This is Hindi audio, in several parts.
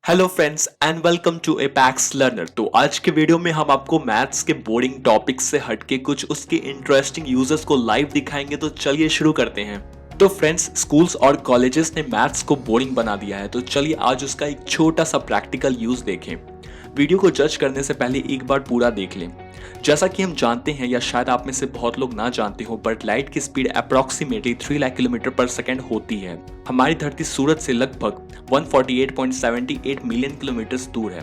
Hello friends and welcome to apex learner. तो आज के वीडियो में हम आपको मैथ्स के बोरिंग टॉपिक्स से हटके कुछ उसके इंटरेस्टिंग यूजर्स को लाइव दिखाएंगे। तो चलिए शुरू करते हैं। तो फ्रेंड्स, स्कूल्स और कॉलेजेस ने मैथ्स को बोरिंग बना दिया है, तो चलिए आज उसका एक छोटा सा प्रैक्टिकल यूज देखें। वीडियो को जज करने से पहले एक बार पूरा देख लें। जैसा कि हम जानते हैं, या शायद आप में से बहुत लोग ना जानते हो, बट लाइट की स्पीड अप्रॉक्सीमेटली 3 लाख किलोमीटर पर सेकेंड होती है। हमारी धरती सूरज से लगभग 148.78 मिलियन किलोमीटर दूर है।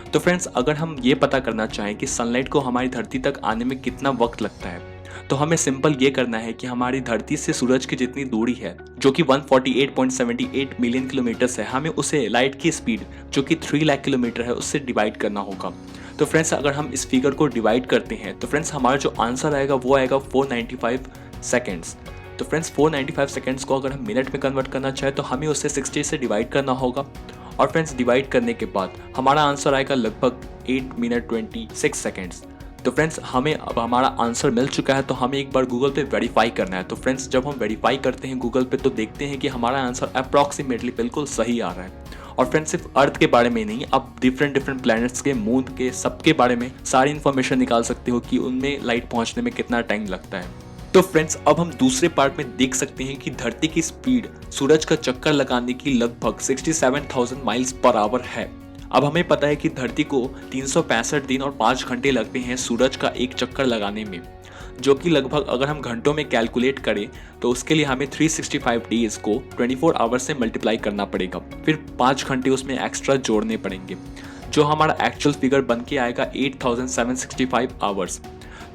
तो फ्रेंड्स, अगर हम ये पता करना चाहें कि सनलाइट को हमारी धरती तक आने में कितना वक्त लगता है, तो हमें सिंपल ये करना है कि हमारी धरती से सूरज की जितनी दूरी है, जो कि 148.78 मिलियन किलोमीटर है, हमें उसे लाइट की स्पीड जो कि 3 लाख किलोमीटर है उससे डिवाइड करना होगा। तो फ्रेंड्स, अगर हम इस फिगर को डिवाइड करते हैं तो फ्रेंड्स हमारा जो आंसर आएगा वो आएगा 495 सेकेंड्स। तो फ्रेंड्स 495 सेकेंड्स को अगर हम मिनट में कन्वर्ट करना चाहें तो हमें उसे 60 से डिवाइड करना होगा। और फ्रेंड्स, डिवाइड करने के बाद हमारा आंसर आएगा लगभग 8 मिनट 26 सेकेंड्स। तो फ्रेंड्स, हमें अब हमारा आंसर मिल चुका है, तो हमें एक बार गूगल पे वेरीफाई करना है। तो फ्रेंड्स, जब हम वेरीफाई करते हैं गूगल पे तो देखते हैं कि हमारा आंसर अप्रॉक्सीमेटली बिल्कुल सही आ रहा है। और फ्रेंड्स, सिर्फ अर्थ के बारे में नहीं, आप डिफरेंट प्लैनेट्स के, मून के, सबके बारे में सारी इन्फॉर्मेशन निकाल सकते हो कि उनमें लाइट पहुंचने में कितना टाइम लगता है। तो फ्रेंड्स, अब हम दूसरे पार्ट में देख सकते हैं कि धरती की स्पीड सूरज का चक्कर लगाने की लगभग 67,000 माइल्स पर आवर है। अब हमें पता है कि धरती को 365 दिन और 5 घंटे लगते हैं सूरज का एक चक्कर लगाने में, जो कि लगभग अगर हम घंटों में कैलकुलेट करें तो उसके लिए हमें 365 डेज को 24 आवर्स से मल्टीप्लाई करना पड़ेगा, फिर 5 घंटे उसमें एक्स्ट्रा जोड़ने पड़ेंगे, जो हमारा एक्चुअल फिगर बन के आएगा 8765 आवर्स।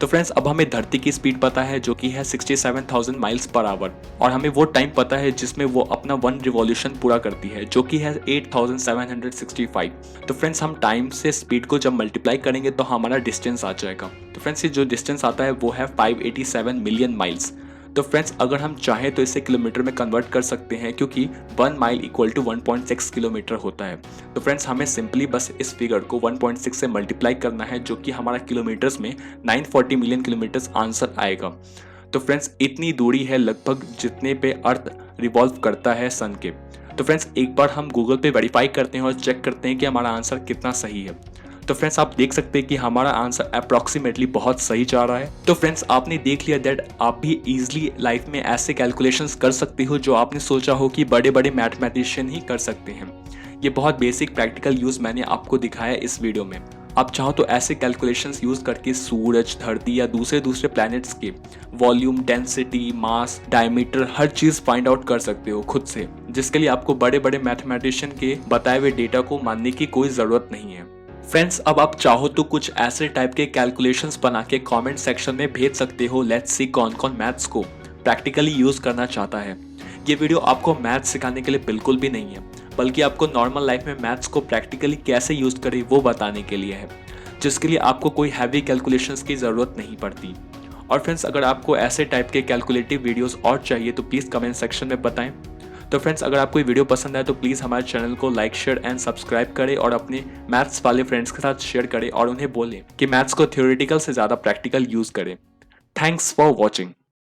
तो फ्रेंड्स, अब हमें धरती की स्पीड पता है जो कि है 67,000 माइल्स पर आवर, और हमें वो टाइम पता है जिसमें वो अपना 1 रिवॉल्यूशन पूरा करती है, जो कि है 8765। तो फ्रेंड्स, हम टाइम से स्पीड को जब मल्टीप्लाई करेंगे तो हमारा डिस्टेंस आ जाएगा। तो फ्रेंड्स, ये जो डिस्टेंस आता है वो है 587 मिलियन माइल्स। तो फ्रेंड्स, अगर हम चाहें तो इसे किलोमीटर में कन्वर्ट कर सकते हैं, क्योंकि 1 माइल इक्वल टू 1.6 किलोमीटर होता है। तो फ्रेंड्स, हमें सिंपली बस इस फिगर को 1.6 से मल्टीप्लाई करना है, जो कि हमारा किलोमीटर्स में 940 मिलियन किलोमीटर्स आंसर आएगा। तो फ्रेंड्स, इतनी दूरी है लगभग जितने पे अर्थ रिवॉल्व करता है सन के। तो फ्रेंड्स, एक बार हम गूगल पे वेरीफाई करते हैं और चेक करते हैं कि हमारा आंसर कितना सही है। तो फ्रेंड्स, आप देख सकते हैं कि हमारा आंसर अप्रॉक्सीमेटली बहुत सही जा रहा है। तो फ्रेंड्स, आपने देख लिया दैट आप भी इजीली लाइफ में ऐसे कैलकुलेशंस कर सकते हो जो आपने सोचा हो कि बड़े बड़े मैथमेटिशियन ही कर सकते हैं। ये बहुत बेसिक प्रैक्टिकल यूज मैंने आपको दिखाया इस वीडियो में। आप चाहो तो ऐसे कैलकुलेशंस यूज करके सूरज, धरती या दूसरे प्लैनेट्स के वॉल्यूम, डेंसिटी, मास, डायमीटर, हर चीज फाइंड आउट कर सकते हो खुद से, जिसके लिए आपको बड़े बड़े मैथमेटिशियन के बताए हुए डेटा को मानने की कोई जरूरत नहीं है। फ्रेंड्स, अब आप चाहो तो कुछ ऐसे टाइप के कैलकुलेशंस बना के कमेंट सेक्शन में भेज सकते हो। लेट्स सी कौन कौन मैथ्स को प्रैक्टिकली यूज करना चाहता है। ये वीडियो आपको मैथ्स सिखाने के लिए बिल्कुल भी नहीं है, बल्कि आपको नॉर्मल लाइफ में मैथ्स को प्रैक्टिकली कैसे यूज करें वो बताने के लिए है, जिसके लिए आपको कोई हैवी कैलकुलेशंस की ज़रूरत नहीं पड़ती। और फ्रेंड्स, अगर आपको ऐसे टाइप के कैलकुलेटिव वीडियोस और चाहिए तो प्लीज़ कमेंट सेक्शन में बताएं। तो फ्रेंड्स, अगर आपको ये वीडियो पसंद आए तो प्लीज़ हमारे चैनल को लाइक, शेयर एंड सब्सक्राइब करें, और अपने मैथ्स वाले फ्रेंड्स के साथ शेयर करें और उन्हें बोलें कि मैथ्स को थ्योरेटिकल से ज़्यादा प्रैक्टिकल यूज़ करें। Thanks for watching.